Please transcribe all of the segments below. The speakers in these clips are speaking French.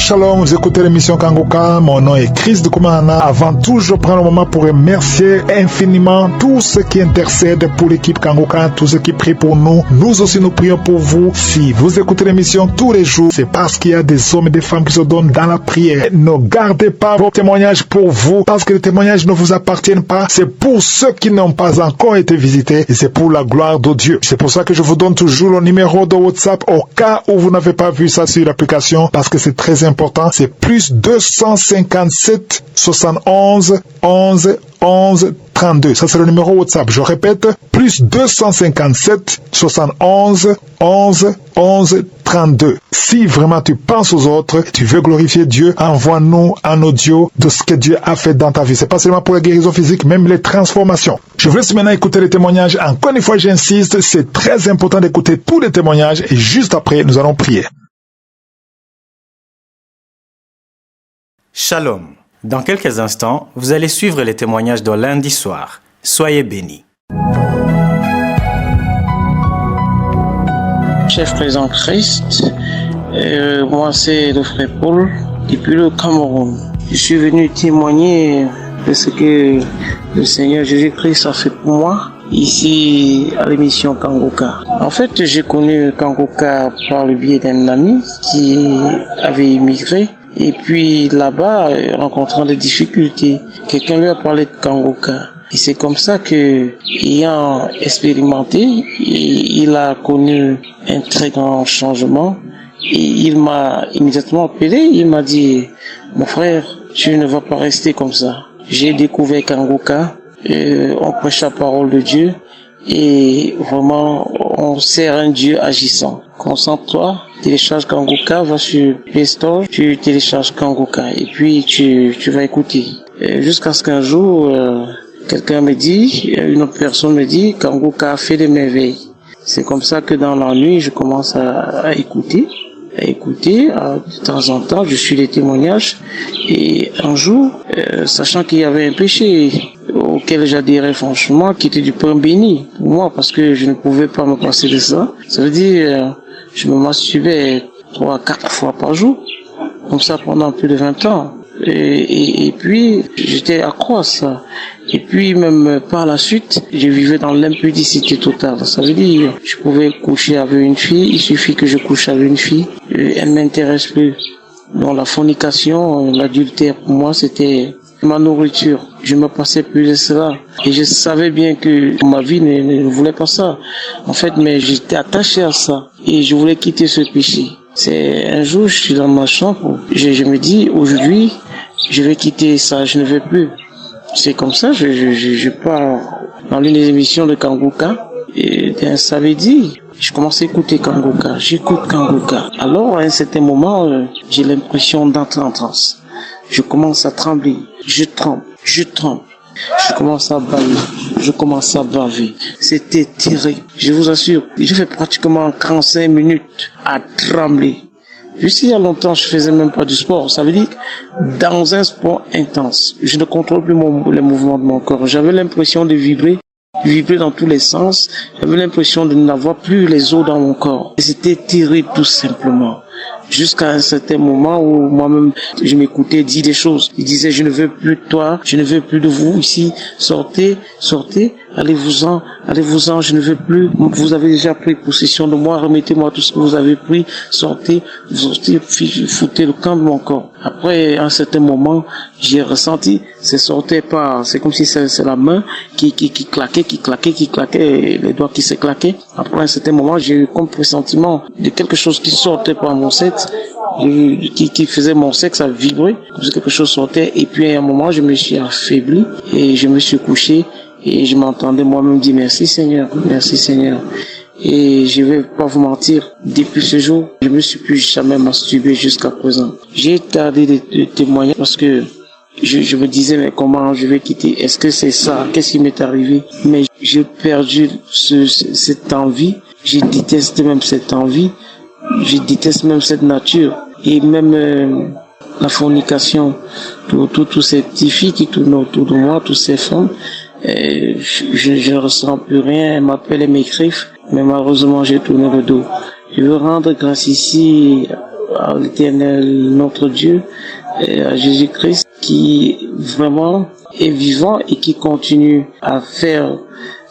Shalom, vous écoutez l'émission Kangoka, mon nom est Chris de Koumana. Avant tout, je prends le moment pour remercier infiniment tous ceux qui intercèdent pour l'équipe Kangoka, tous ceux qui prient pour nous. Nous aussi, nous prions pour vous. Si vous écoutez l'émission tous les jours, c'est parce qu'il y a des hommes et des femmes qui se donnent dans la prière. Ne gardez pas vos témoignages pour vous, parce que les témoignages ne vous appartiennent pas. C'est pour ceux qui n'ont pas encore été visités et c'est pour la gloire de Dieu. C'est pour ça que je vous donne toujours le numéro de WhatsApp au cas où vous n'avez pas vu ça sur l'application, parce que c'est très important. C'est plus 257 71 11 11 32. Ça, c'est le numéro WhatsApp. Je répète, plus 257 71 11 11 32. Si vraiment tu penses aux autres, tu veux glorifier Dieu, envoie-nous un audio de ce que Dieu a fait dans ta vie. C'est pas seulement pour la guérison physique, même les transformations. Je vous laisse maintenant écouter les témoignages. Encore une fois, j'insiste, c'est très important d'écouter tous les témoignages et juste après, nous allons prier. Shalom. Dans quelques instants, vous allez suivre les témoignages de lundi soir. Soyez bénis. Chef présent Christ, moi c'est le frère Paul, depuis le Cameroun. Je suis venu témoigner de ce que le Seigneur Jésus-Christ a fait pour moi ici à l'émission Kangoka. En fait, j'ai connu Kangoka par le biais d'un ami qui avait immigré. Et puis là-bas, rencontrant des difficultés, quelqu'un lui a parlé de Kangoka. Et c'est comme ça que, ayant expérimenté, il a connu un très grand changement. Et il m'a immédiatement appelé, il m'a dit, mon frère, tu ne vas pas rester comme ça. J'ai découvert Kangoka, on prêche la parole de Dieu, et vraiment, on sert un Dieu agissant. Concentre-toi, télécharge Kangoka, va sur Play Store, tu télécharges Kangoka, et puis tu vas écouter. Jusqu'à ce qu'un jour, quelqu'un me dit, une autre personne me dit, Kangoka a fait des merveilles. C'est comme ça que dans la nuit, je commence à écouter. De temps en temps, je suis les témoignages. Et un jour, sachant qu'il y avait un péché auquel j'adhérais franchement, qui était du pain béni pour moi, parce que je ne pouvais pas me passer de ça. Ça veut dire, je me masturbais 3-4 fois par jour, comme ça pendant plus de 20 ans. Et puis, j'étais accro à ça. Et puis, même par la suite, je vivais dans l'impudicité totale. Ça veut dire, je pouvais coucher avec une fille, il suffit que je couche avec une fille, elle ne m'intéresse plus. Donc la fornication, l'adultère, pour moi, c'était ma nourriture. Je me passais plus de cela. Et je savais bien que ma vie ne voulait pas ça. En fait, mais j'étais attaché à ça. Et je voulais quitter ce péché. C'est un jour, je suis dans ma chambre, je me dis, aujourd'hui, je vais quitter ça, je ne veux plus. C'est comme ça, je pars dans l'une des émissions de Kangoka, et d'un samedi, je commence à écouter Kangoka, j'écoute Kangoka. Alors, à un certain moment, j'ai l'impression d'entrer en transe. Je commence à trembler, je tremble. Je commence à baver. C'était terrible. Je vous assure, j'ai fait pratiquement 45 minutes à trembler. Juste il y a longtemps, je faisais même pas du sport. Ça veut dire que dans un sport intense, je ne contrôle plus les mouvements de mon corps. J'avais l'impression de vibrer dans tous les sens. J'avais l'impression de n'avoir plus les os dans mon corps. Et c'était terrible tout simplement. Jusqu'à un certain moment où moi-même, je m'écoutais dire des choses. Il disait, je ne veux plus de toi, je ne veux plus de vous ici, sortez, allez-vous-en, je ne veux plus, vous avez déjà pris possession de moi, remettez-moi tout ce que vous avez pris, sortez, foutez le camp de mon corps. Après un certain moment, j'ai ressenti, c'est comme si c'est la main qui claquait, les doigts qui se claquaient. Après un certain moment, j'ai eu comme pressentiment de quelque chose qui sortait par mon sexe, qui faisait mon sexe à vibrer, comme si quelque chose sortait, et puis à un moment, je me suis affaibli, et je me suis couché, et je m'entendais moi-même dire merci Seigneur. Et je vais pas vous mentir, depuis ce jour, je me suis plus jamais masturbé jusqu'à présent. J'ai tardé de témoigner parce que je me disais, mais comment je vais quitter? Est-ce que c'est ça? Qu'est-ce qui m'est arrivé? Mais j'ai perdu cette envie. Je déteste même cette envie. Je déteste même cette nature. Et même la fornication, tous ces petites filles qui tournent autour de moi, toutes ces femmes, je ne ressens plus rien. Elles m'appellent et m'écrivent, mais malheureusement j'ai tourné le dos. Je veux rendre grâce ici à l'Éternel, notre Dieu, et à Jésus-Christ, qui vraiment est vivant et qui continue à faire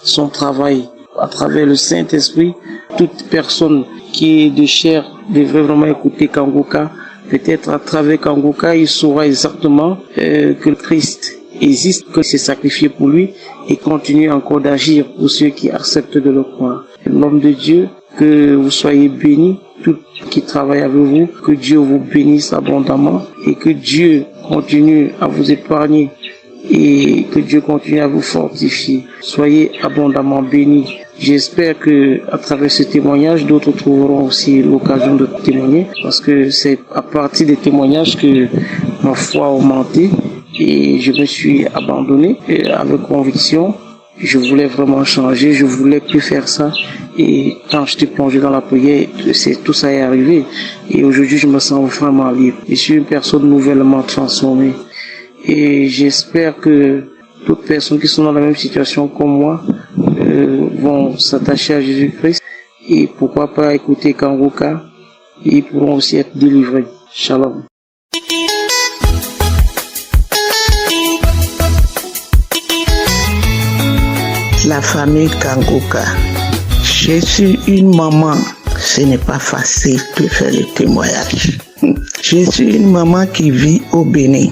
son travail à travers le Saint-Esprit. Toute personne qui est de chair devrait vraiment écouter Kangoka. Peut-être à travers Kangoka, il saura exactement que le Christ existe, que c'est sacrifié pour lui et continue encore d'agir pour ceux qui acceptent de le croire. L'homme de Dieu, que vous soyez bénis, tous qui travaillent avec vous, que Dieu vous bénisse abondamment et que Dieu continue à vous épargner et que Dieu continue à vous fortifier. Soyez abondamment bénis. J'espère que à travers ce témoignage, d'autres trouveront aussi l'occasion de témoigner, parce que c'est à partir des témoignages que ma foi a augmenté et je me suis abandonné avec conviction. Je voulais vraiment changer, je voulais plus faire ça. Et quand je t'ai plongé dans la prière, tout ça est arrivé. Et aujourd'hui, je me sens vraiment libre. Je suis une personne nouvellement transformée. Et j'espère que toutes les personnes qui sont dans la même situation comme moi vont s'attacher à Jésus-Christ. Et pourquoi pas écouter Kangoka. Et ils pourront aussi être délivrés. Shalom. La famille Kangoka. Je suis une maman. Ce n'est pas facile de faire le témoignage. Je suis une maman qui vit au Bénin.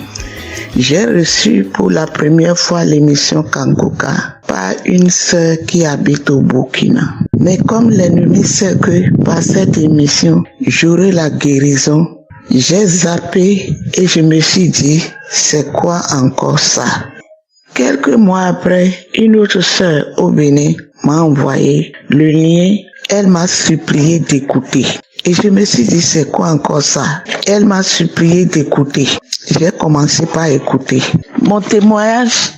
J'ai reçu pour la première fois l'émission Kangoka par une sœur qui habite au Burkina. Mais comme l'ennemi sait que par cette émission, j'aurai la guérison, j'ai zappé et je me suis dit, c'est quoi encore ça? Quelques mois après, une autre sœur au Bénin m'a envoyé le lien. Elle m'a supplié d'écouter. Et je me suis dit, c'est quoi encore ça? Elle m'a supplié d'écouter. J'ai commencé par écouter. Mon témoignage,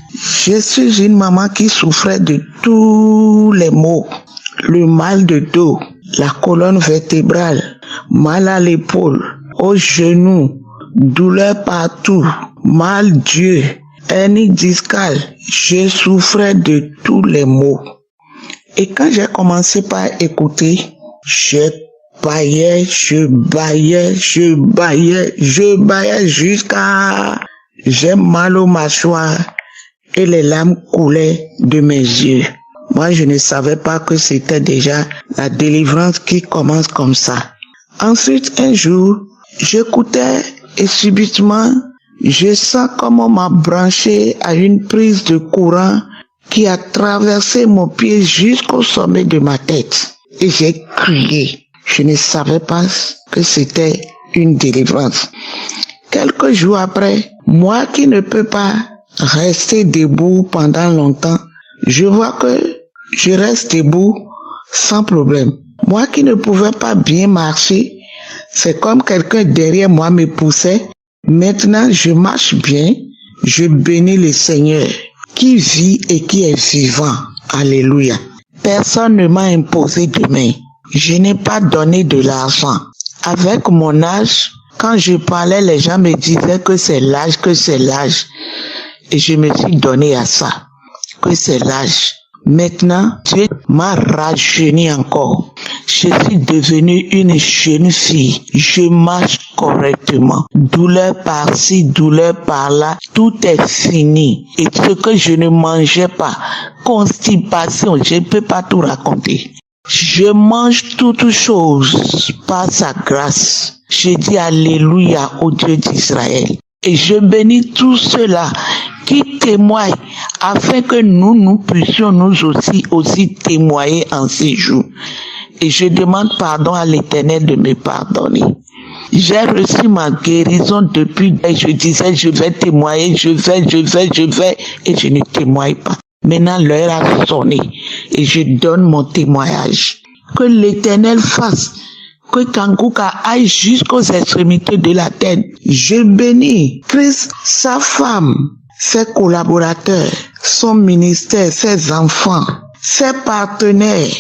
je suis une maman qui souffrait de tous les maux. Le mal de dos, la colonne vertébrale, mal à l'épaule, au genou, douleur partout, mal d'yeux, hernie discale. Je souffrais de tous les maux. Et quand j'ai commencé par écouter, je baillais jusqu'à... J'ai mal aux mâchoires et les larmes coulaient de mes yeux. Moi, je ne savais pas que c'était déjà la délivrance qui commence comme ça. Ensuite, un jour, j'écoutais et subitement, je sens comme on m'a branché à une prise de courant qui a traversé mon pied jusqu'au sommet de ma tête. Et j'ai crié. Je ne savais pas que c'était une délivrance. Quelques jours après, moi qui ne peux pas rester debout pendant longtemps, je vois que je reste debout sans problème. Moi qui ne pouvais pas bien marcher, c'est comme quelqu'un derrière moi me poussait. Maintenant, je marche bien. Je bénis le Seigneur qui vit et qui est vivant. Alléluia. Personne ne m'a imposé de main. Je n'ai pas donné de l'argent. Avec mon âge, quand je parlais, les gens me disaient que c'est l'âge, que c'est l'âge. Et je me suis donné à ça, que c'est l'âge. Maintenant, Dieu m'a rajeuni encore. Je suis devenue une jeune fille. Je marche correctement. Douleur par-ci, douleur par-là. Tout est fini. Et ce que je ne mangeais pas, constipation, je ne peux pas tout raconter. Je mange toutes choses par sa grâce. Je dis alléluia au Dieu d'Israël. Et je bénis tous ceux-là qui témoignent afin que nous puissions nous aussi témoigner en ces jours. Et je demande pardon à l'Éternel de me pardonner. J'ai reçu ma guérison depuis, et je disais, je vais témoigner, je vais, et je ne témoigne pas. Maintenant, l'heure a sonné, et je donne mon témoignage. Que l'Éternel fasse que Kangoka aille jusqu'aux extrémités de la terre. Je bénis Christ, sa femme, ses collaborateurs, son ministère, ses enfants, ses partenaires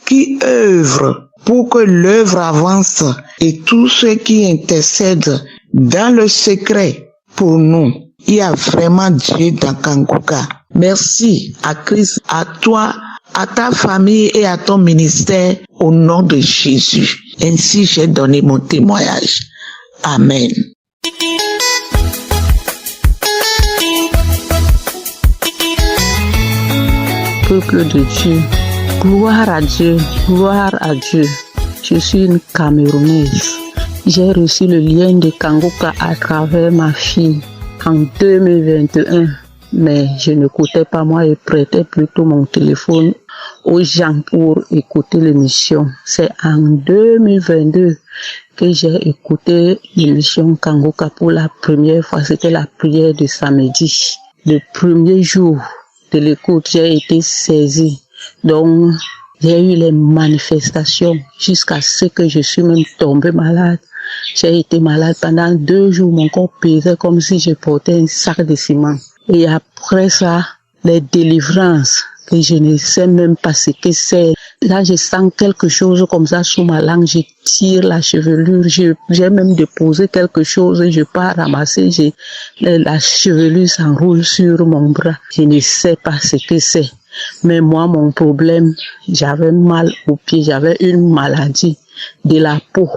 qui œuvrent pour que l'œuvre avance et tous ceux qui intercèdent dans le secret pour nous. Il y a vraiment Dieu dans Kangoka. Merci à Christ, à toi, à ta famille et à ton ministère au nom de Jésus. Ainsi j'ai donné mon témoignage. Amen. Peuple de Dieu, gloire à Dieu, gloire à Dieu. Je suis une Camerounaise. J'ai reçu le lien de Kangoka à travers ma fille en 2021. Mais je n'écoutais pas, moi, je prêtais plutôt mon téléphone aux gens pour écouter l'émission. C'est en 2022 que j'ai écouté l'émission Kangoka pour la première fois. C'était la prière de samedi. Le premier jour de l'écoute, j'ai été saisie. Donc, j'ai eu les manifestations jusqu'à ce que je suis même tombée malade. J'ai été malade pendant 2 jours. Mon corps pesait comme si je portais un sac de ciment. Et après ça, les délivrances, que je ne sais même pas ce que c'est. Là, je sens quelque chose comme ça sous ma langue. Je tire la chevelure. J'ai même déposé quelque chose. Je pars ramasser. La chevelure s'enroule sur mon bras. Je ne sais pas ce que c'est. Mais moi, mon problème, j'avais mal au pied. J'avais une maladie de la peau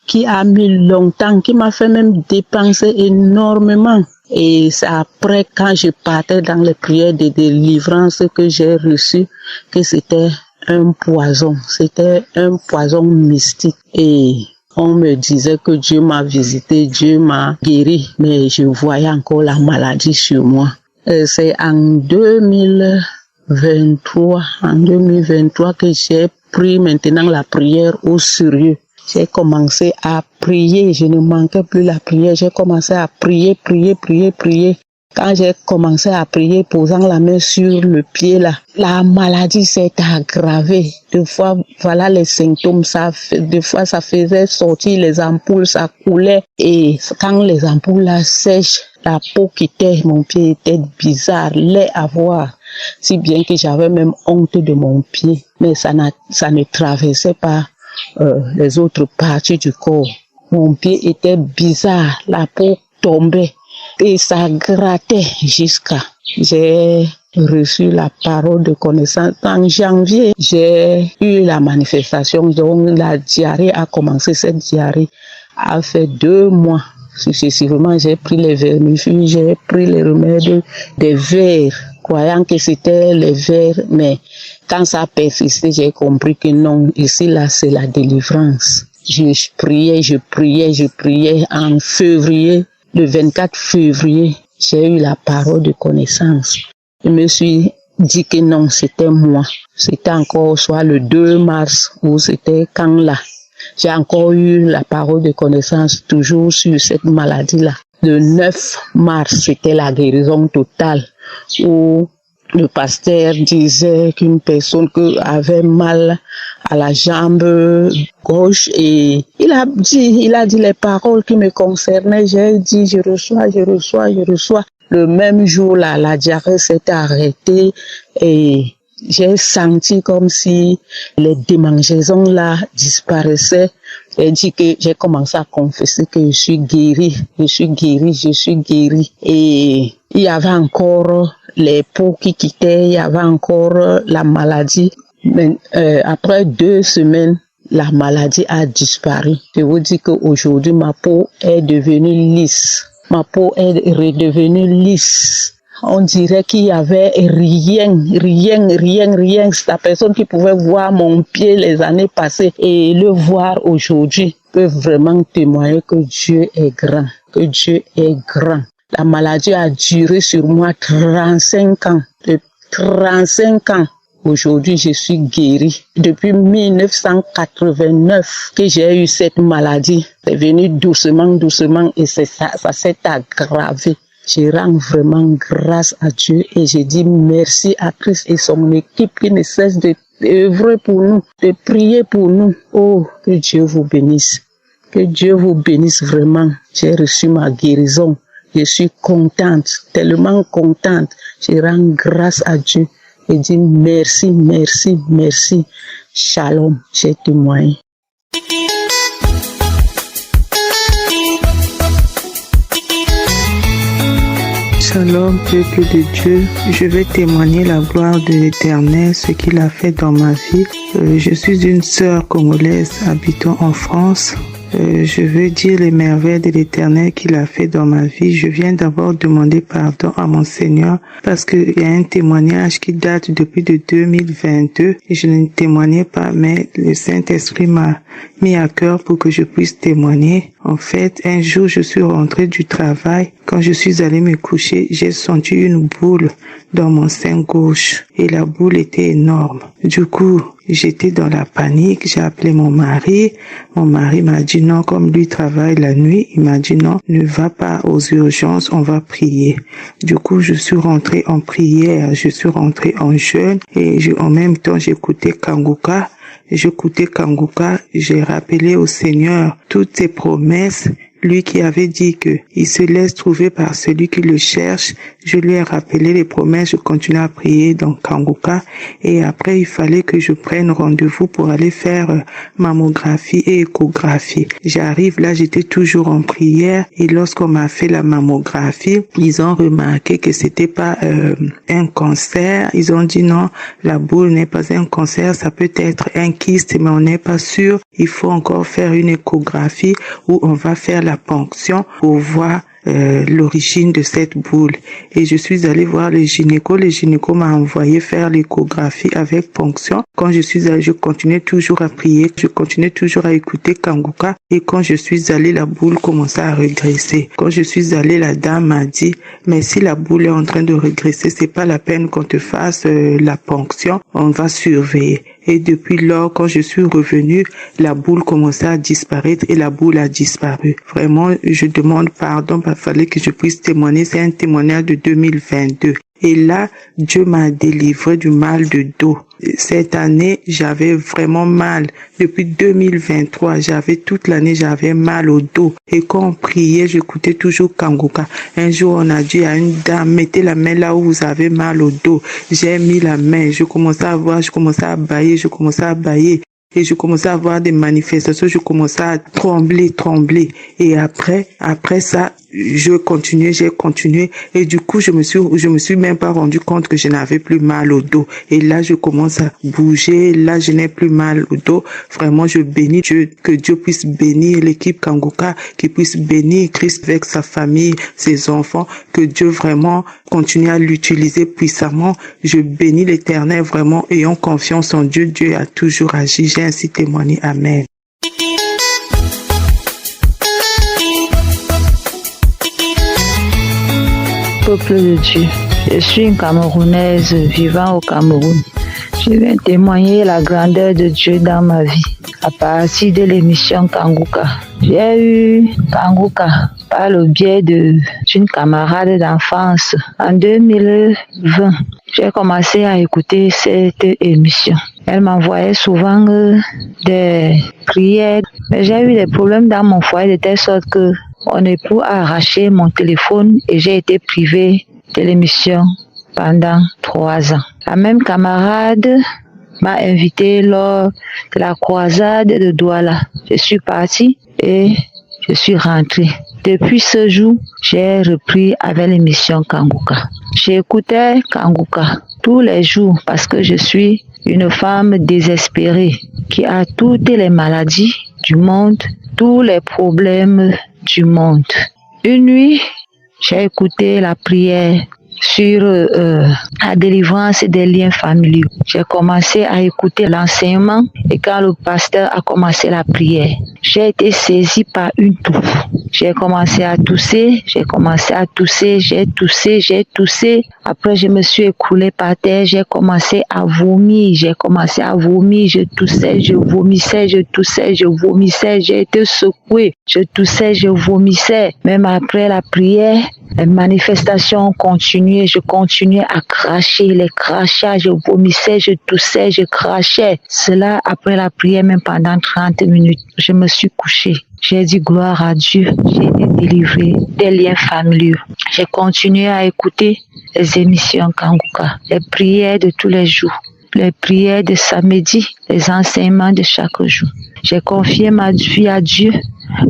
qui a mis longtemps, qui m'a fait même dépenser énormément. Et c'est après, quand je partais dans les prières de délivrance que j'ai reçu, que c'était un poison. C'était un poison mystique. Et on me disait que Dieu m'a visité, Dieu m'a guéri, mais je voyais encore la maladie sur moi. Et c'est en 2023 que j'ai pris maintenant la prière au sérieux. J'ai commencé à prier, je ne manquais plus la prière, j'ai commencé à prier. Quand j'ai commencé à prier, posant la main sur le pied là, la maladie s'est aggravée. Des fois, voilà les symptômes, des fois ça faisait sortir les ampoules, ça coulait. Et quand les ampoules là sèchent, la peau quittait, mon pied était bizarre, laid à voir. Si bien que j'avais même honte de mon pied, mais ça ne traversait pas les autres parties du corps. Mon pied était bizarre, la peau tombait et ça grattait jusqu'à. J'ai reçu la parole de connaissance. En janvier, j'ai eu la manifestation, donc la diarrhée a commencé. Cette diarrhée a fait 2 mois. Successivement, j'ai pris les vermifuges, j'ai pris les remèdes des vers, croyant que c'était les vers, mais quand ça a persisté, j'ai compris que non, ici, là, c'est la délivrance. Je priais en février, le 24 février, j'ai eu la parole de connaissance. Je me suis dit que non, c'était moi. C'était encore soit le 2 mars ou c'était quand là. J'ai encore eu la parole de connaissance toujours sur cette maladie-là. Le 9 mars, c'était la guérison totale où le pasteur disait qu'une personne avait mal à la jambe gauche et il a dit les paroles qui me concernaient. J'ai dit, je reçois. Le même jour, là, la diarrhée s'est arrêtée et j'ai senti comme si les démangeaisons là disparaissaient. J'ai commencé à confesser que je suis guérie. Et il y avait encore les peaux qui quittaient, il y avait encore la maladie. Mais après 2 semaines, la maladie a disparu. Je vous dis qu'aujourd'hui, ma peau est devenue lisse. Ma peau est redevenue lisse. On dirait qu'il y avait rien. C'est la personne qui pouvait voir mon pied les années passées et le voir aujourd'hui peut vraiment témoigner que Dieu est grand, La maladie a duré sur moi 35 ans. De 35 ans. Aujourd'hui, je suis guérie. Depuis 1989 que j'ai eu cette maladie. C'est venu doucement et ça s'est aggravé. Je rends vraiment grâce à Dieu et je dis merci à Christ et son équipe qui ne cesse d'œuvrer pour nous, de prier pour nous. Oh, que Dieu vous bénisse. Que Dieu vous bénisse vraiment. J'ai reçu ma guérison. Je suis contente, tellement contente. Je rends grâce à Dieu et dis merci. Shalom, j'ai témoigné. Shalom, peuple de Dieu, je vais témoigner la gloire de l'Éternel, ce qu'il a fait dans ma vie. Je suis une sœur congolaise habitant en France. je veux dire les merveilles de l'Éternel qu'il a fait dans ma vie. Je viens d'abord demander pardon à mon Seigneur parce qu'il y a un témoignage qui date depuis de 2022 et je ne témoignais pas, mais le Saint-Esprit m'a mis à cœur pour que je puisse témoigner. En fait, un jour, je suis rentrée du travail. Quand je suis allée me coucher, j'ai senti une boule dans mon sein gauche et la boule était énorme. Du coup, j'étais dans la panique, j'ai appelé mon mari. Mon mari m'a dit non, comme lui travaille la nuit, il m'a dit non, ne va pas aux urgences, on va prier. Du coup, je suis rentrée en prière, je suis rentrée en jeûne et en même temps, j'écoutais Kanguka. J'ai rappelé au Seigneur toutes ses promesses. Lui qui avait dit que il se laisse trouver par celui qui le cherche, je lui ai rappelé les promesses, je continue à prier dans Kanguka et après il fallait que je prenne rendez-vous pour aller faire mammographie et échographie. J'arrive là, j'étais toujours en prière et lorsqu'on m'a fait la mammographie, ils ont remarqué que c'était pas un cancer. Ils ont dit non, la boule n'est pas un cancer, ça peut être un kyste mais on n'est pas sûr. Il faut encore faire une échographie où on va faire la ponction pour voir l'origine de cette boule. Et je suis allée voir le gynéco. Le gynéco m'a envoyé faire l'échographie avec ponction. Quand je suis allée, je continuais toujours à prier, je continuais toujours à écouter Kanguka. Et quand je suis allée, la boule commençait à régresser. Quand je suis allée, la dame m'a dit, mais si la boule est en train de régresser, c'est pas la peine qu'on te fasse la ponction, on va surveiller. Et depuis lors, quand je suis revenue, la boule commençait à disparaître et la boule a disparu. Vraiment, je demande pardon, il fallait que je puisse témoigner. C'est un témoignage de 2022. Et là, Dieu m'a délivré du mal de dos. Cette année, j'avais vraiment mal. Depuis 2023, toute l'année, j'avais mal au dos. Et quand on priait, j'écoutais toujours Kanguka. Un jour, on a dit à une dame, mettez la main là où vous avez mal au dos. J'ai mis la main, je commençais à bailler. Et je commençais à avoir des manifestations, je commençais à trembler. Et après ça, j'ai continué. Et du coup, je me suis même pas rendu compte que je n'avais plus mal au dos. Et là, je commence à bouger. Là, je n'ai plus mal au dos. Vraiment, je bénis Dieu, que Dieu puisse bénir l'équipe Kanguka, qu'il puisse bénir Christ avec sa famille, ses enfants, que Dieu vraiment continue à l'utiliser puissamment. Je bénis l'Éternel vraiment, ayant confiance en Dieu. Dieu a toujours agi. J'ai ainsi témoigné. Amen. Peuple de Dieu, je suis une Camerounaise vivant au Cameroun. Je viens témoigner la grandeur de Dieu dans ma vie à partir de l'émission Kanguka. J'ai eu Kanguka par le biais d'une camarade d'enfance en 2020. J'ai commencé à écouter cette émission. Elle m'envoyait souvent des prières, mais j'ai eu des problèmes dans mon foyer de telle sorte que mon époux a arraché mon téléphone et j'ai été privée de l'émission pendant 3 ans. La même camarade m'a invité lors de la croisade de Douala. Je suis partie et je suis rentrée. Depuis ce jour, j'ai repris avec l'émission Kanguka. J'écoutais Kanguka tous les jours parce que je suis une femme désespérée qui a toutes les maladies du monde, tous les problèmes du monde. Une nuit, j'ai écouté la prière sur la délivrance des liens familiaux. J'ai commencé à écouter l'enseignement et quand le pasteur a commencé la prière, j'ai été saisie par une touffe. J'ai commencé à tousser, j'ai toussé. Après, je me suis écroulée par terre, j'ai commencé à vomir, je toussais, je vomissais, j'ai été secouée, je toussais, je vomissais. Même après la prière, les manifestations continuaient, je continuais à cracher, les crachats, je vomissais, je toussais, je crachais. Cela après la prière, même pendant 30 minutes, je me suis couchée. J'ai dit gloire à Dieu, j'ai été délivrée des liens familiaux. J'ai continué à écouter les émissions Kanguka, les prières de tous les jours, les prières de samedi, les enseignements de chaque jour. J'ai confié ma vie à Dieu.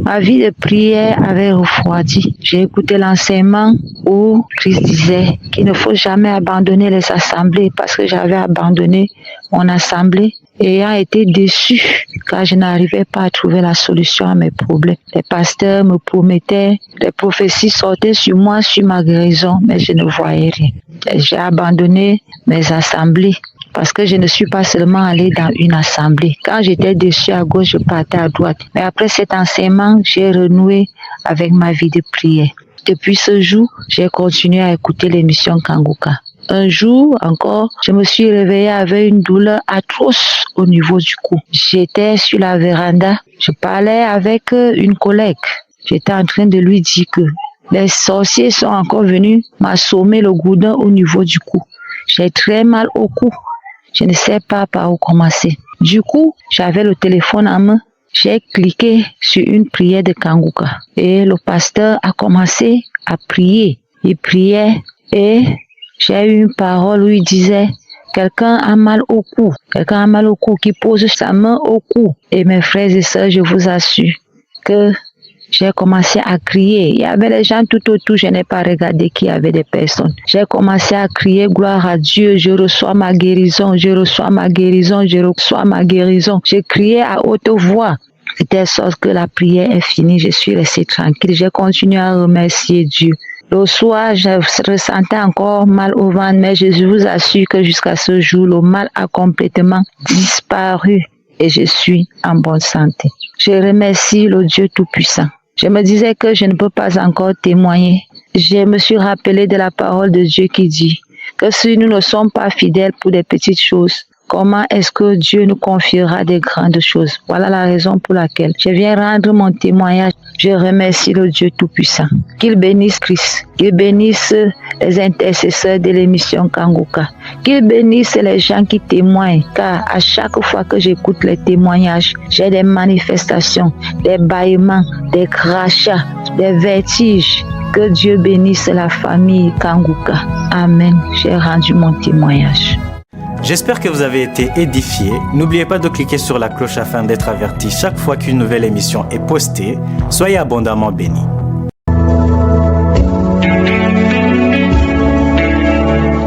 Ma vie de prière avait refroidi. J'ai écouté l'enseignement où Christ disait qu'il ne faut jamais abandonner les assemblées parce que j'avais abandonné mon assemblée ayant été déçue car je n'arrivais pas à trouver la solution à mes problèmes. Les pasteurs me promettaient, les prophéties sortaient sur moi, sur ma guérison, mais je ne voyais rien. J'ai abandonné mes assemblées parce que je ne suis pas seulement allée dans une assemblée. Quand j'étais déçue à gauche, je partais à droite. Mais après cet enseignement, j'ai renoué avec ma vie de prière. Depuis ce jour, j'ai continué à écouter l'émission Kanguka. Un jour encore, je me suis réveillée avec une douleur atroce au niveau du cou. J'étais sur la véranda, je parlais avec une collègue. J'étais en train de lui dire que les sorciers sont encore venus m'assommer le goudin au niveau du cou. J'ai très mal au cou. Je ne sais pas par où commencer. Du coup, j'avais le téléphone en main. J'ai cliqué sur une prière de Kanguka. Et le pasteur a commencé à prier. Il priait et j'ai eu une parole où il disait « Quelqu'un a mal au cou. Quelqu'un a mal au cou qui pose sa main au cou. » Et mes frères et sœurs, je vous assure que j'ai commencé à crier. Il y avait des gens tout autour, je n'ai pas regardé qu'il y avait des personnes. J'ai commencé à crier gloire à Dieu, je reçois ma guérison, je reçois ma guérison, je reçois ma guérison. Je criais à haute voix. De telle sorte que la prière est finie, je suis restée tranquille. J'ai continué à remercier Dieu. Le soir, je ressentais encore mal au ventre, mais je vous assure que jusqu'à ce jour, le mal a complètement disparu et je suis en bonne santé. Je remercie le Dieu Tout-Puissant. Je me disais que je ne peux pas encore témoigner. Je me suis rappelé de la parole de Dieu qui dit que si nous ne sommes pas fidèles pour des petites choses, comment est-ce que Dieu nous confiera des grandes choses? Voilà la raison pour laquelle je viens rendre mon témoignage. Je remercie le Dieu Tout-Puissant. Qu'il bénisse Christ. Qu'il bénisse les intercesseurs de l'émission Kanguka. Qu'il bénisse les gens qui témoignent. Car à chaque fois que j'écoute les témoignages, j'ai des manifestations, des bâillements, des crachats, des vertiges. Que Dieu bénisse la famille Kanguka. Amen. J'ai rendu mon témoignage. J'espère que vous avez été édifiés. N'oubliez pas de cliquer sur la cloche afin d'être averti chaque fois qu'une nouvelle émission est postée. Soyez abondamment bénis.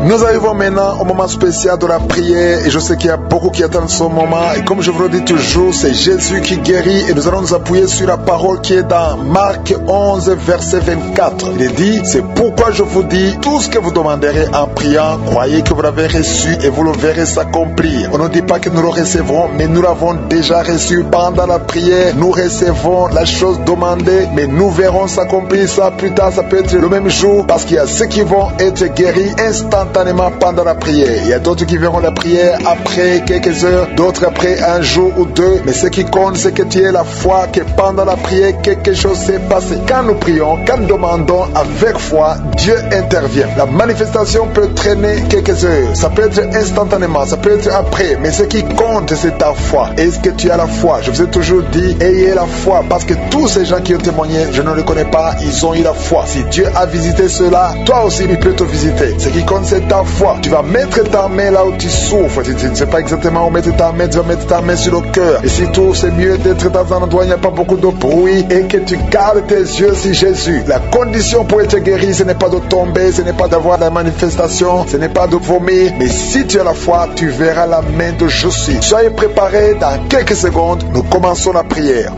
Nous arrivons maintenant au moment spécial de la prière et je sais qu'il y a beaucoup qui attendent ce moment et comme je vous le dis toujours, c'est Jésus qui guérit et nous allons nous appuyer sur la parole qui est dans Marc 11 verset 24. Il est dit, c'est pourquoi je vous dis, tout ce que vous demanderez en priant, croyez que vous l'avez reçu et vous le verrez s'accomplir. On ne dit pas que nous le recevrons, mais nous l'avons déjà reçu pendant la prière. Nous recevons la chose demandée, mais nous verrons s'accomplir ça plus tard. Ça peut être le même jour parce qu'il y a ceux qui vont être guéris instantanément pendant la prière. Il y a d'autres qui verront la prière après quelques heures, d'autres après un jour ou deux. Mais ce qui compte, c'est que tu aies la foi que pendant la prière, quelque chose s'est passé. Quand nous prions, quand nous demandons avec foi, Dieu intervient. La manifestation peut traîner quelques heures. Ça peut être instantanément, ça peut être après. Mais ce qui compte, c'est ta foi. Est-ce que tu as la foi? Je vous ai toujours dit, ayez la foi. Parce que tous ces gens qui ont témoigné, je ne les connais pas, ils ont eu la foi. Si Dieu a visité cela, toi aussi, il peut te visiter. Ce qui compte, c'est ta foi. Tu vas mettre ta main là où tu souffres. Tu ne sais pas exactement où mettre ta main. Tu vas mettre ta main sur le cœur. Et surtout, c'est mieux d'être dans un endroit où il n'y a pas beaucoup de bruit et que tu gardes tes yeux sur Jésus. La condition pour être guéri, ce n'est pas de tomber, ce n'est pas d'avoir la manifestation, ce n'est pas de vomir. Mais si tu as la foi, tu verras la main de Jésus. Soyez préparés. Dans quelques secondes, nous commençons la prière.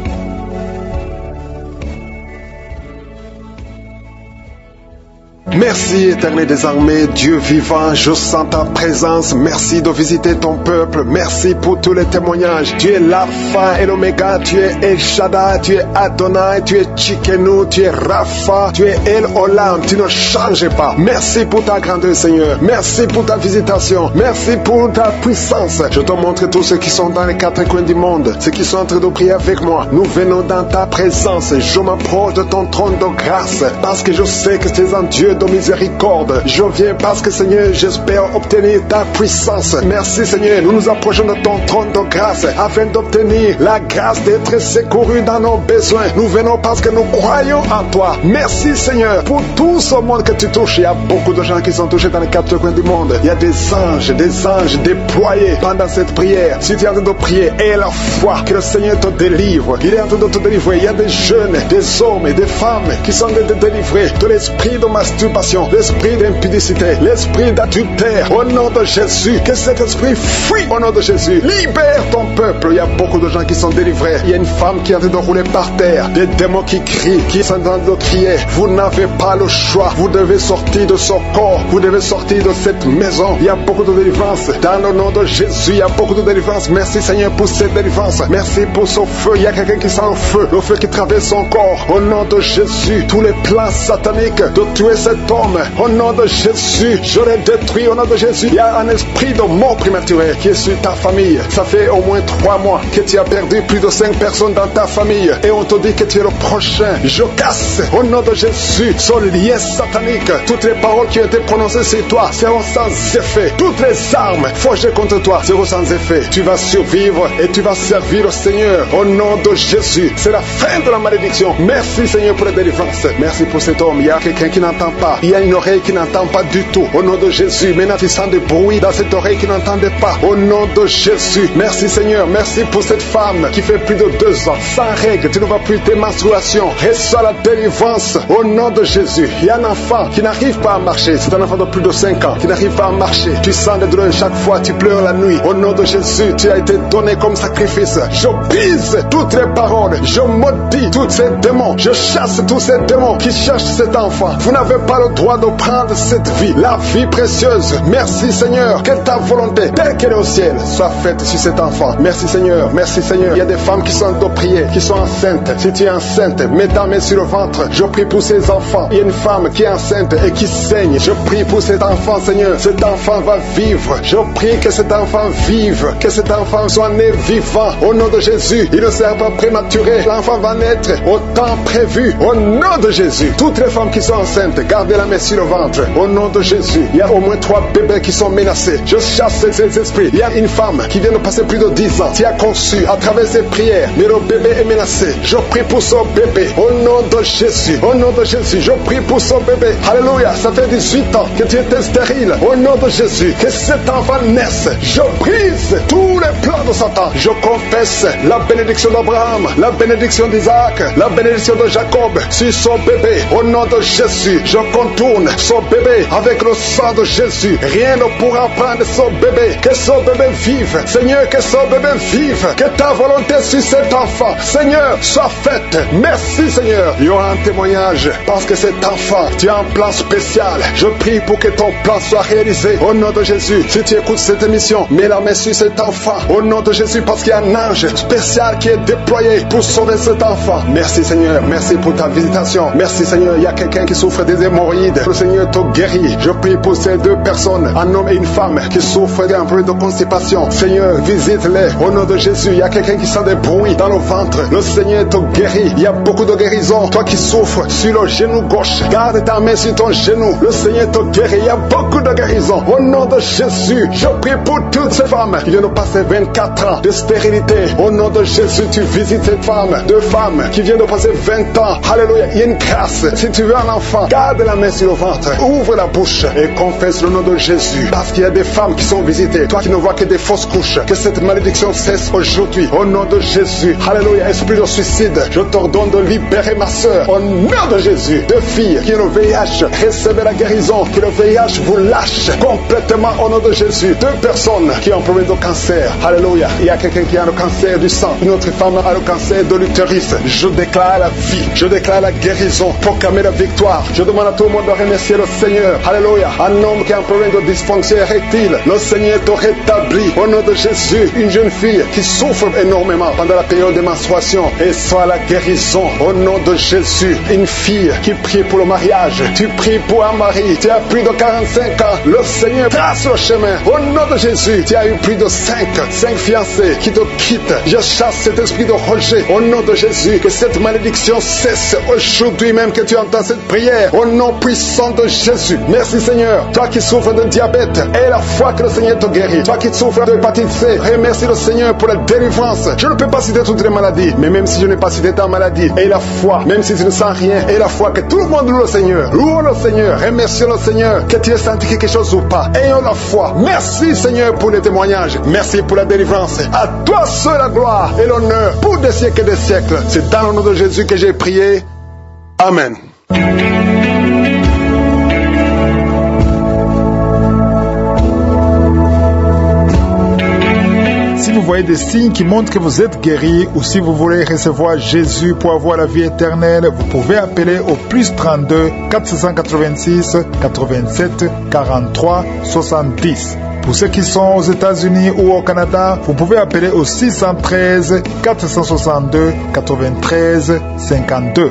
Merci éternel des armées, Dieu vivant, je sens ta présence, merci de visiter ton peuple, merci pour tous les témoignages. Tu es l'Alpha et l'Oméga, tu es El Shaddai, tu es Adonai, tu es Tsidkenu, tu es Rapha, tu es El Olam, tu ne changes pas. Merci pour ta grandeur Seigneur, merci pour ta visitation, merci pour ta puissance. Je te montre tous ceux qui sont dans les quatre coins du monde, ceux qui sont en train de prier avec moi. Nous venons dans ta présence, je m'approche de ton trône de grâce, parce que je sais que tu es un Dieu de miséricorde. Je viens parce que Seigneur, j'espère obtenir ta puissance. Merci Seigneur, nous nous approchons de ton trône de grâce afin d'obtenir la grâce d'être secourus dans nos besoins. Nous venons parce que nous croyons en toi. Merci Seigneur pour tout ce monde que tu touches. Il y a beaucoup de gens qui sont touchés dans les quatre coins du monde. Il y a des anges déployés pendant cette prière. Si tu es en train de prier, aie la foi que le Seigneur te délivre. Il est en train de te délivrer. Il y a des jeunes, des hommes et des femmes qui sont en train de te délivrer de l'esprit de masturbation, d'usurpation, l'esprit d'impudicité, l'esprit d'adultère. Au nom de Jésus, que cet esprit fuit au nom de Jésus. Libère ton peuple. Il y a beaucoup de gens qui sont délivrés. Il y a une femme qui est en train de rouler par terre. Des démons qui crient, qui sont en train de crier. Vous n'avez pas le choix. Vous devez sortir de ce corps. Vous devez sortir de cette maison. Il y a beaucoup de délivrance. Dans le nom de Jésus, il y a beaucoup de délivrance. Merci Seigneur pour cette délivrance. Merci pour ce feu. Il y a quelqu'un qui sent le feu qui traverse son corps. Au nom de Jésus, tous les plans sataniques de tuer cet homme. Au nom de Jésus, je les détruis. Au nom de Jésus, il y a un esprit de mort prématurée qui est sur ta famille. Ça fait au moins 3 mois que tu as perdu plus de 5 personnes dans ta famille. Et on te dit que tu es le prochain. Je casse au nom de Jésus ce lien satanique. Toutes les paroles qui ont été prononcées sur toi seront sans effet. Toutes les armes forgées contre toi seront sans effet. Tu vas survivre et tu vas servir le Seigneur. Au nom de Jésus, c'est la fin de la malédiction. Merci Seigneur pour la délivrance. Merci pour cet homme. Il y a quelqu'un qui n'entend pas. Il y a une oreille qui n'entend pas du tout. Au nom de Jésus, maintenant tu sens des bruits dans cette oreille qui n'entendait pas. Au nom de Jésus, merci Seigneur. Merci pour cette femme qui fait plus de 2 ans sans règles. Tu ne vas plus tes menstruations. Reçois la délivrance au nom de Jésus. Il y a un enfant qui n'arrive pas à marcher. C'est un enfant de plus de 5 ans qui n'arrive pas à marcher. Tu sens des douleurs chaque fois. Tu pleures la nuit. Au nom de Jésus, tu as été donné comme sacrifice. Je brise toutes les paroles. Je maudis tous ces démons. Je chasse tous ces démons qui cherchent cet enfant. Vous n'avez pas le droit de prendre cette vie, la vie précieuse. Merci Seigneur, que ta volonté, telle qu'elle est au ciel, soit faite sur cet enfant. Merci Seigneur, merci Seigneur. Il y a des femmes qui sont de prier, qui sont enceintes. Si tu es enceinte, mets ta main sur le ventre. Je prie pour ces enfants. Il y a une femme qui est enceinte et qui saigne. Je prie pour cet enfant Seigneur. Cet enfant va vivre. Je prie que cet enfant vive, que cet enfant soit né vivant. Au nom de Jésus, il ne sera pas prématuré. L'enfant va naître au temps prévu. Au nom de Jésus, toutes les femmes qui sont enceintes, gardez la main sur le ventre. Au nom de Jésus, il y a au moins 3 bébés qui sont menacés. Je chasse ces esprits. Il y a une femme qui vient de passer plus de 10 ans, qui a conçu à travers ses prières, mais le bébé est menacé. Je prie pour son bébé. Au nom de Jésus, au nom de Jésus, je prie pour son bébé. Alléluia, ça fait 18 ans que tu étais stérile. Au nom de Jésus, que cet enfant naisse. Je brise tous les plans de Satan. Je confesse la bénédiction d'Abraham, la bénédiction d'Isaac, la bénédiction de Jacob sur son bébé. Au nom de Jésus, je contourne son bébé avec le sang de Jésus. Rien ne pourra prendre son bébé. Que son bébé vive. Seigneur, que son bébé vive. Que ta volonté sur cet enfant, Seigneur, soit faite. Merci Seigneur. Il y aura un témoignage parce que cet enfant, tu as un plan spécial. Je prie pour que ton plan soit réalisé. Au nom de Jésus, si tu écoutes cette émission, mets la main sur cet enfant. Au nom de Jésus, parce qu'il y a un ange spécial qui est déployé pour sauver cet enfant. Merci Seigneur. Merci pour ta visitation. Merci Seigneur. Il y a quelqu'un qui souffre des hémorroïdes. Le Seigneur te guérit. Je prie pour ces 2 personnes, un homme et une femme qui souffrent d'un problème de constipation. Seigneur, visite-les. Au nom de Jésus, il y a quelqu'un qui sent des bruits dans le ventre. Le Seigneur te guérit. Il y a beaucoup de guérison. Toi qui souffres sur le genou gauche, garde ta main sur ton genou. Le Seigneur te guérit. Il y a beaucoup de guérison. Au nom de Jésus, je prie pour toutes ces femmes qui viennent de passer 24 ans de stérilité. Au nom de Jésus, tu visites ces femmes. 2 femmes qui viennent de passer 20 ans. Alléluia. Il y a une grâce. Si tu veux un enfant, garde la main sur le ventre. Ouvre la bouche et confesse le nom de Jésus. Parce qu'il y a des femmes qui sont visitées. Toi qui ne vois que des fausses couches. Que cette malédiction cesse aujourd'hui. Au nom de Jésus. Alléluia. Esprit de suicide, je t'ordonne de libérer ma soeur. Au nom de Jésus. 2 filles qui ont le VIH, recevez la guérison. Que le VIH vous lâche complètement au nom de Jésus. 2 personnes qui ont un problème de cancer. Alléluia. Il y a quelqu'un qui a le cancer du sang. Une autre femme a le cancer de l'utérus. Je déclare la vie. Je déclare la guérison. Proclamer la victoire. Je demande à tout le monde de remercier le Seigneur. Alléluia. Un homme qui a un problème de dysfonction érectile, le Seigneur te rétablit. Au nom de Jésus, une jeune fille qui souffre énormément pendant la période de menstruation, et soit la guérison. Au nom de Jésus, une fille qui prie pour le mariage. Tu pries pour un mari. Tu as plus de 45 ans. Le Seigneur trace le chemin. Au nom de Jésus, tu as eu plus de 5 fiancés qui te quittent. Je chasse cet esprit de rejet. Au nom de Jésus, que cette malédiction cesse aujourd'hui même que tu entends cette prière. Au nom puissant de Jésus. Merci Seigneur. Toi qui souffres de diabète, et la foi que le Seigneur te guérit. Toi qui souffres de hépatite C, remercie le Seigneur pour la délivrance. Je ne peux pas citer toutes les maladies, mais même si je n'ai pas cité ta maladie, et la foi, même si tu ne sens rien, et la foi que tout le monde loue le Seigneur. Loue le Seigneur. Remercie le Seigneur. Que tu aies senti quelque chose ou pas. Ayons la foi. Merci Seigneur pour les témoignages. Merci pour la délivrance. À toi seul la gloire et l'honneur pour des siècles et des siècles. C'est dans le nom de Jésus que j'ai prié. Amen. voyez des signes qui montrent que vous êtes guéri ou si vous voulez recevoir Jésus pour avoir la vie éternelle, vous pouvez appeler au plus 32 486 87 43 70. Pour ceux qui sont aux États-Unis ou au Canada, vous pouvez appeler au 613 462 93 52.